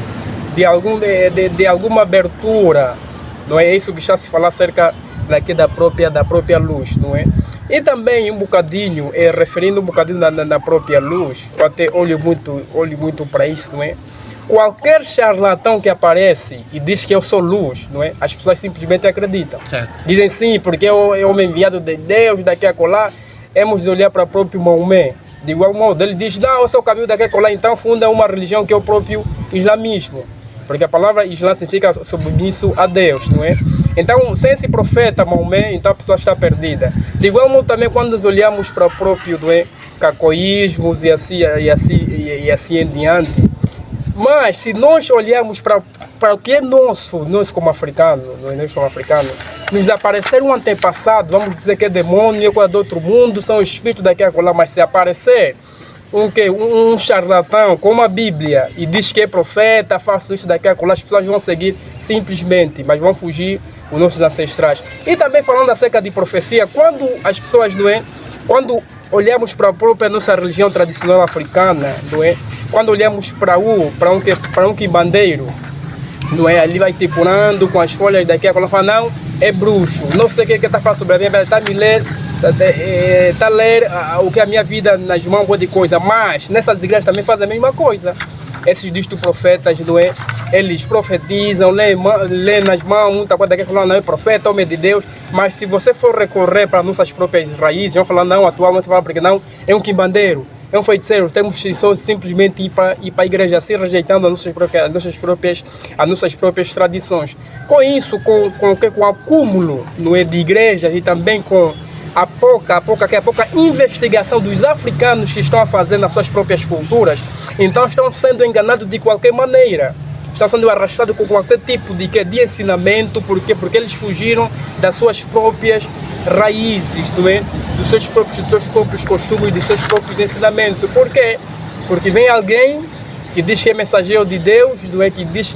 De alguma abertura, não é? Isso que está se falar acerca daqui da própria luz, não é? E também um bocadinho, referindo um bocadinho na própria luz, eu até olho muito para isso, não é? Qualquer charlatão que aparece e diz que eu sou luz, não é? As pessoas simplesmente acreditam. Certo. Dizem sim, porque eu sou enviado de Deus, daqui a colar. Hemos de olhar para o próprio Maomé. De igual modo, ele diz: não, eu sou o caminho daqui a colar, então funda uma religião que é o próprio islamismo. Porque a palavra Islã significa submisso a Deus, não é? Então, sem esse profeta Maomé, então a pessoa está perdida. De igual modo também quando nos olhamos para o próprio, não é, cacoísmos e assim em diante. Mas se nós olharmos para o que é nosso, nós como africanos, nos aparecer um antepassado, vamos dizer que é demônio, é do outro mundo, são espíritos daqui a colar, mas se aparecer um charlatão com uma Bíblia e diz que é profeta, faço isso daqui a colar, as pessoas vão seguir simplesmente, mas vão fugir os nossos ancestrais. E também falando acerca de profecia, quando as pessoas, não é, quando olhamos para a própria nossa religião tradicional africana, não é, quando olhamos para um quimbandeiro, não é, ali vai te curando com as folhas daqui a colar, fala: não, é bruxo, não sei o que está falando sobre a minha vida, está a me ler, está a ler o que a minha vida nas mãos, um monte de coisa. Mas nessas igrejas também fazem a mesma coisa. Esses distos profetas, não é? Eles profetizam, lê nas mãos, muita coisa daqui falando: não é profeta, homem de Deus. Mas se você for recorrer para nossas próprias raízes, vão falar: não, atualmente falam porque não, é um quimbandeiro, é um feiticeiro. Temos que só simplesmente ir para a igreja assim, rejeitando as nossas próprias tradições. Com isso, com o acúmulo, não é, de igrejas, e também com a pouca investigação dos africanos que estão a fazer nas suas próprias culturas, então estão sendo enganados de qualquer maneira, estão sendo arrastados com qualquer tipo de ensinamento, porque eles fugiram das suas próprias raízes, não é? dos seus próprios costumes, dos seus próprios ensinamentos. Por quê? Porque vem alguém que diz que é mensageiro de Deus, não é? que diz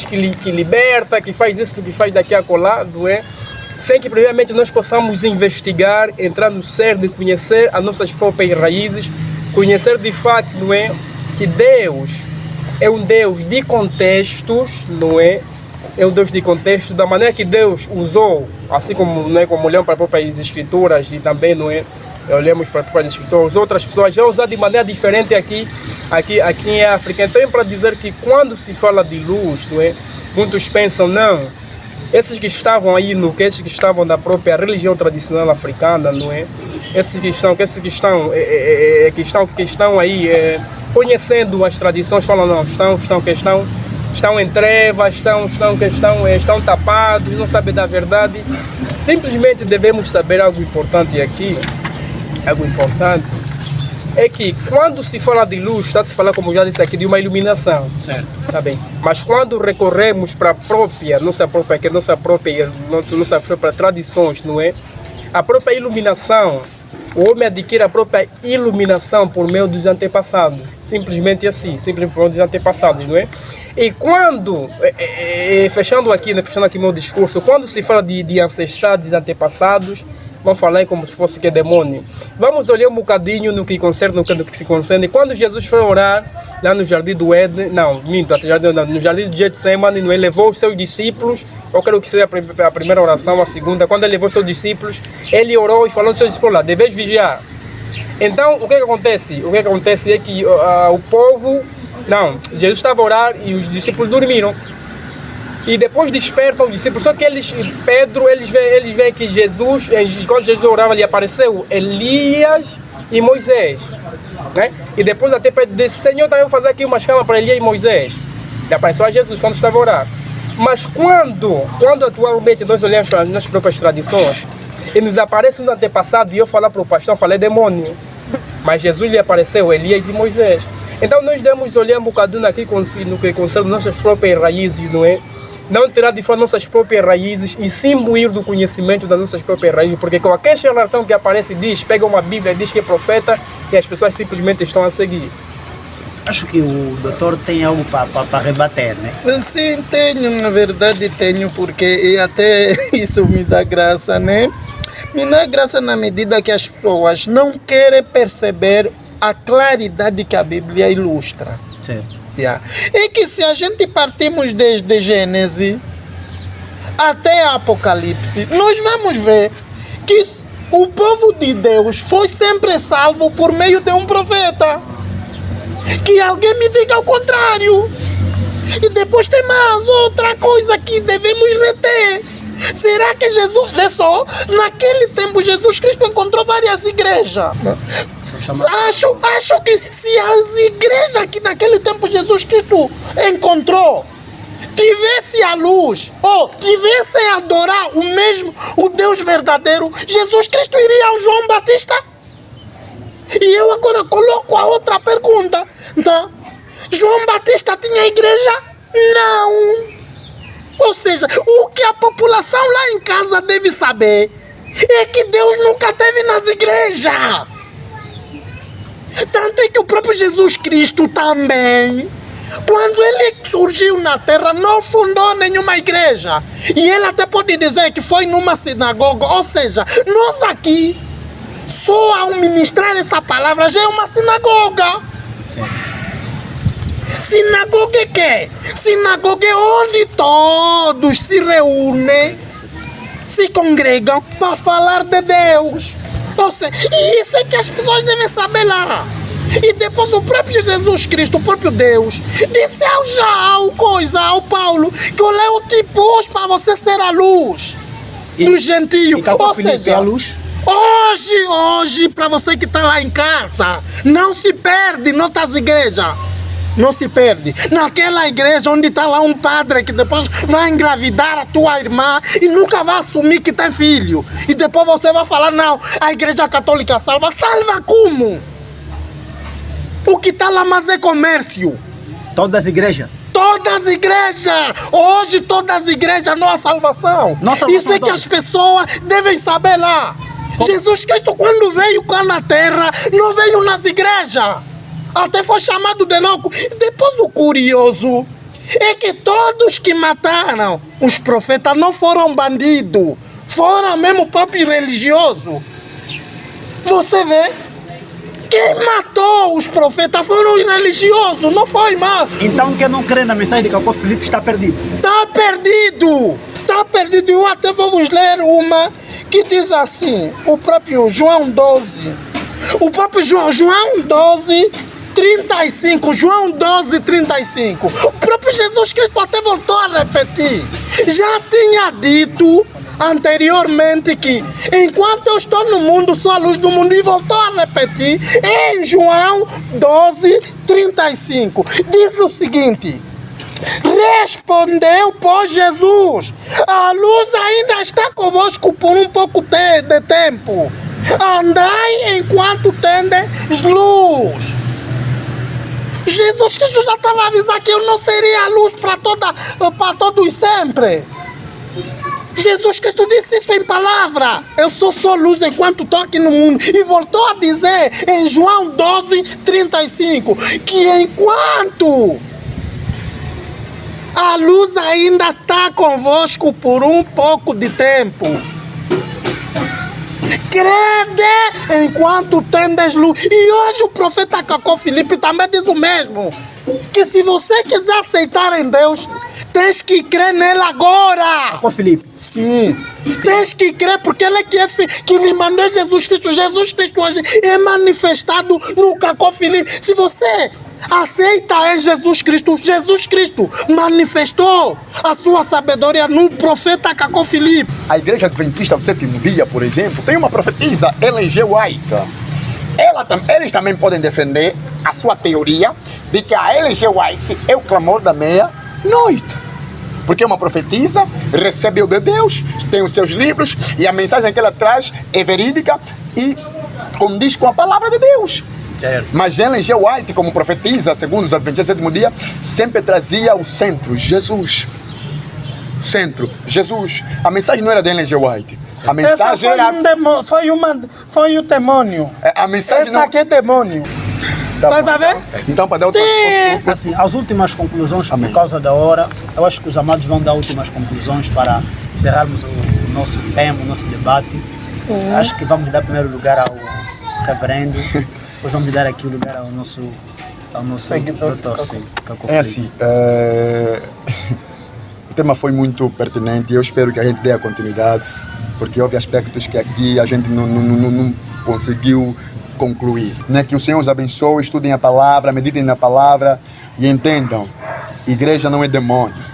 que liberta, que faz isso, que faz daqui a colar, não é? Sem que primeiramente nós possamos investigar, entrar no cerne, conhecer as nossas próprias raízes, conhecer de fato, não é, que Deus é um Deus de contextos, não é? É um Deus de contexto, da maneira que Deus usou, assim como, não é, como olhamos para as próprias escrituras e também, não é, olhamos para as próprias escrituras, outras pessoas vão usar de maneira diferente aqui em África. Então é para dizer que quando se fala de luz, não é, muitos pensam: não, esses que estavam aí, esses que estavam da própria religião tradicional africana, não é? Esses que estão aí conhecendo as tradições, falam: não, estão em trevas, estão tapados, não sabem da verdade. Simplesmente devemos saber algo importante aqui, é que quando se fala de luz, está se falar, como já disse aqui, de uma iluminação. Certo. Tá bem. Mas quando recorremos para nossa própria tradições, não é? A própria iluminação, o homem adquire a própria iluminação por meio dos antepassados. Simplesmente assim, simplesmente por meio dos antepassados, não é? E quando, fechando aqui meu discurso, quando se fala de ancestrais, de antepassados, vamos falar como se fosse que é demônio. Vamos olhar um bocadinho no que se concerne. Quando Jesus foi orar lá no jardim do Éden, no jardim de Getsemane, ele levou os seus discípulos. Eu quero que seja a primeira oração, a segunda. Quando ele levou os seus discípulos, ele orou e falou aos seus discípulos lá: deveis vigiar. Então, o que acontece? O que acontece é que o povo... Jesus estava a orar e os discípulos dormiram. E depois despertam os discípulos. Só que eles veem que Jesus, quando Jesus orava, lhe apareceu Elias e Moisés, né? E depois até Pedro disse: Senhor, também vou fazer aqui uma escala para Elias e Moisés. E apareceu a Jesus quando estava a orar. Mas quando atualmente nós olhamos para as nossas próprias tradições e nos aparece um antepassado, e eu falar para o pastor, falei demônio. Mas Jesus lhe apareceu Elias e Moisés. Então nós devemos olhar um bocadinho no que concerne nossas próprias raízes, não é? Não tirar de fora nossas próprias raízes e se imbuir do conhecimento das nossas próprias raízes, porque qualquer charlatão que aparece pega uma Bíblia e diz que é profeta e as pessoas simplesmente estão a seguir. Acho que o doutor tem algo para rebater, né? Sim, tenho, na verdade tenho, porque até isso me dá graça, né? Me dá graça na medida que as pessoas não querem perceber a claridade que a Bíblia ilustra. Certo. É que se a gente partimos desde Gênesis até Apocalipse, nós vamos ver que o povo de Deus foi sempre salvo por meio de um profeta. Que alguém me diga o contrário. E depois tem mais outra coisa que devemos reter. Será que Jesus, vê só, naquele tempo Jesus Cristo encontrou várias igrejas. Acho que se as igrejas que naquele tempo Jesus Cristo encontrou tivesse a luz, ou tivessem a adorar o Deus verdadeiro, Jesus Cristo iria ao João Batista? E eu agora coloco a outra pergunta, tá? João Batista tinha igreja? Não. Ou seja, o que a população lá em casa deve saber é que Deus nunca teve nas igrejas. Tanto é que o próprio Jesus Cristo também, quando ele surgiu na terra, não fundou nenhuma igreja. E ele até pode dizer que foi numa sinagoga. Ou seja, nós aqui, só ao ministrar essa palavra, já é uma sinagoga. Sinagoga é quê? Sinagoga é onde todos se reúnem, se congregam para falar de Deus. Ou seja, e isso é que as pessoas devem saber lá. E depois o próprio Jesus Cristo, o próprio Deus, disse ao Paulo que eu te pus para você ser a luz do gentio. Ou seja, a luz? Hoje, para você que está lá em casa, não se perde noutras igrejas. Não se perde. Naquela igreja onde está lá um padre que depois vai engravidar a tua irmã e nunca vai assumir que tem filho. E depois você vai falar, não, a igreja católica salva. Salva como? O que está lá mais é comércio. Todas as igrejas? Todas as igrejas! Hoje todas as igrejas não há salvação. Isso é que as pessoas devem saber lá. Jesus Cristo, quando veio cá na terra, não veio nas igrejas. Até foi chamado de louco. Depois o curioso é que todos que mataram os profetas não foram bandidos. Foram mesmo próprio religioso. Você vê? Quem matou os profetas foram os religiosos, não foi mais. Então quem não crê na mensagem de Cacó Filipe está perdido. Está perdido. Está perdido. Eu até vamos ler uma que diz assim, o próprio João 12. O próprio João 12... 35, João 12, 35. O próprio Jesus Cristo até voltou a repetir. Já tinha dito anteriormente que enquanto eu estou no mundo, sou a luz do mundo, e voltou a repetir em João 12, 35. Diz o seguinte: respondeu, pois, Jesus: a luz ainda está convosco por um pouco de tempo. Andai enquanto tendes luz. Jesus Cristo já estava a avisar que eu não seria a luz para todos sempre. Jesus Cristo disse isso em palavra. Eu sou só luz enquanto estou aqui no mundo. E voltou a dizer em João 12:35 que enquanto a luz ainda está convosco por um pouco de tempo, crede enquanto tendes luz. E hoje o profeta Cacó Filipe também diz o mesmo. Que se você quiser aceitar em Deus, tens que crer nele agora. Ô Filipe, Sim. Tens que crer porque ele é que lhe mandou Jesus Cristo. Jesus Cristo hoje é manifestado no Cacó Filipe. Se você aceita em Jesus Cristo manifestou a sua sabedoria no profeta Cacó Filipe. A Igreja Adventista do Sétimo Dia, por exemplo, tem uma profetisa, Ellen G. White. Eles também podem defender a sua teoria de que a Ellen G. White é o clamor da meia-noite. Porque é uma profetisa, recebeu de Deus, tem os seus livros e a mensagem que ela traz é verídica e condiz com a palavra de Deus. certo. Mas Ellen G. White, como profetisa, segundo os Adventistas do Sétimo Dia, sempre trazia o centro, Jesus. Centro, Jesus. A mensagem não era de Ellen G. White. A mensagem era... Foi o demônio. A mensagem Essa aqui é demônio. Estás a ver? Então, para dar outra... Assim, as últimas conclusões, Amém. por causa da hora, eu acho que os amados vão dar últimas conclusões para encerrarmos o nosso tema, o nosso debate. Acho que vamos dar primeiro lugar ao reverendo, depois vamos dar aqui o lugar ao nosso doutor. É assim, o tema foi muito pertinente e eu espero que a gente dê a continuidade, porque houve aspectos que aqui a gente não conseguiu concluir. Né? Que o Senhor os abençoe, estudem a palavra, meditem na palavra e entendam, igreja não é demônio.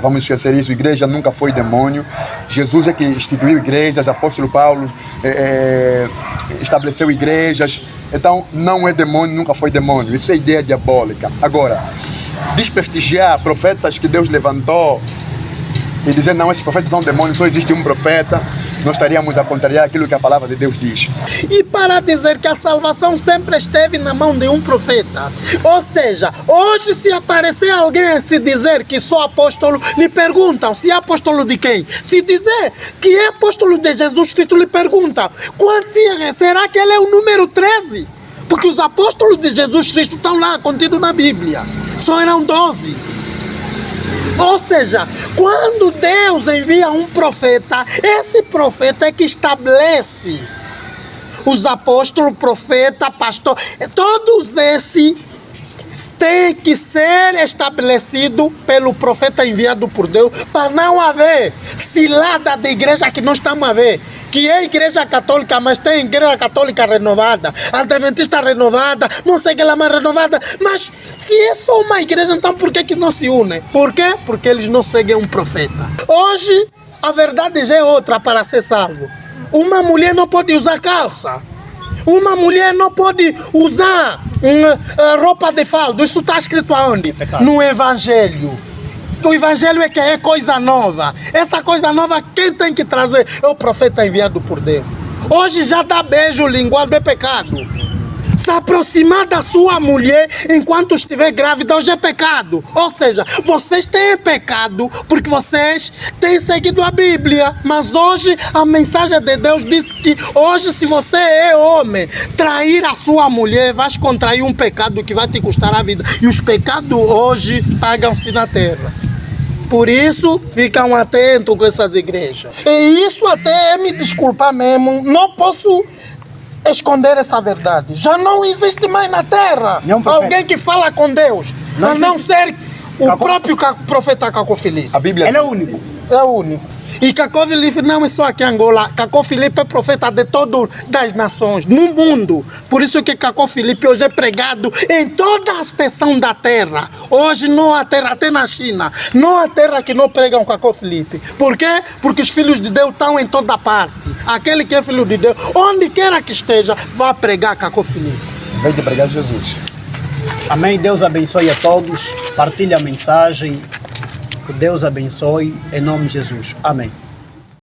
Vamos esquecer isso, igreja nunca foi demônio. Jesus é que instituiu igrejas, apóstolo Paulo estabeleceu igrejas. Então não é demônio, nunca foi demônio. Isso é ideia diabólica. Agora, desprestigiar profetas que Deus levantou e dizer, não, esses profetas são demônios, só existe um profeta, nós estaríamos a contrariar aquilo que a palavra de Deus diz. E para dizer que a salvação sempre esteve na mão de um profeta. Ou seja, hoje se aparecer alguém a se dizer que sou apóstolo, lhe perguntam, se é apóstolo de quem? Se dizer que é apóstolo de Jesus Cristo, lhe perguntam, será que ele é o número 13? Porque os apóstolos de Jesus Cristo estão lá, contidos na Bíblia. Só eram 12. Ou seja, quando Deus envia um profeta, esse profeta é que estabelece os apóstolos, profeta, pastor, todos esses têm que ser estabelecidos pelo profeta enviado por Deus, para não haver cilada de igreja que nós estamos a ver. Que é igreja católica, mas tem igreja católica renovada, adventista renovada, não sei o que lá mais renovada. Mas se é só uma igreja, então por que não se unem? Por quê? Porque eles não seguem um profeta. Hoje, a verdade já é outra para ser salvo. Uma mulher não pode usar calça. Uma mulher não pode usar roupa de falda. Isso está escrito aonde? No Evangelho. O Evangelho é que é coisa nova. Essa coisa nova, quem tem que trazer é o profeta enviado por Deus. Hoje já dá beijo linguado é pecado. Se aproximar da sua mulher enquanto estiver grávida hoje é pecado. Ou seja, vocês têm pecado porque vocês têm seguido a Bíblia. Mas hoje a mensagem de Deus diz que hoje, se você é homem, trair a sua mulher, vai contrair um pecado que vai te custar a vida. E os pecados hoje pagam-se na terra. Por isso, ficam atentos com essas igrejas. E isso até, me desculpa mesmo, não posso esconder essa verdade. Já não existe mais na terra alguém que fala com Deus, a não ser o próprio profeta Cacó Filipe. A Bíblia... Ele é o único. É o único. E Cacó Filipe não é só aqui em Angola. Cacó Filipe é profeta de todas as nações, no mundo. Por isso que Cacó Filipe hoje é pregado em toda a extensão da terra. Hoje não há terra, até na China, não há terra que não pregam Cacó Filipe. Por quê? Porque os filhos de Deus estão em toda parte. Aquele que é filho de Deus, onde quer que esteja, vai pregar Cacó Filipe. Vem de pregar Jesus. Amém. Deus abençoe a todos. Partilhe a mensagem. Que Deus abençoe, em nome de Jesus. Amém.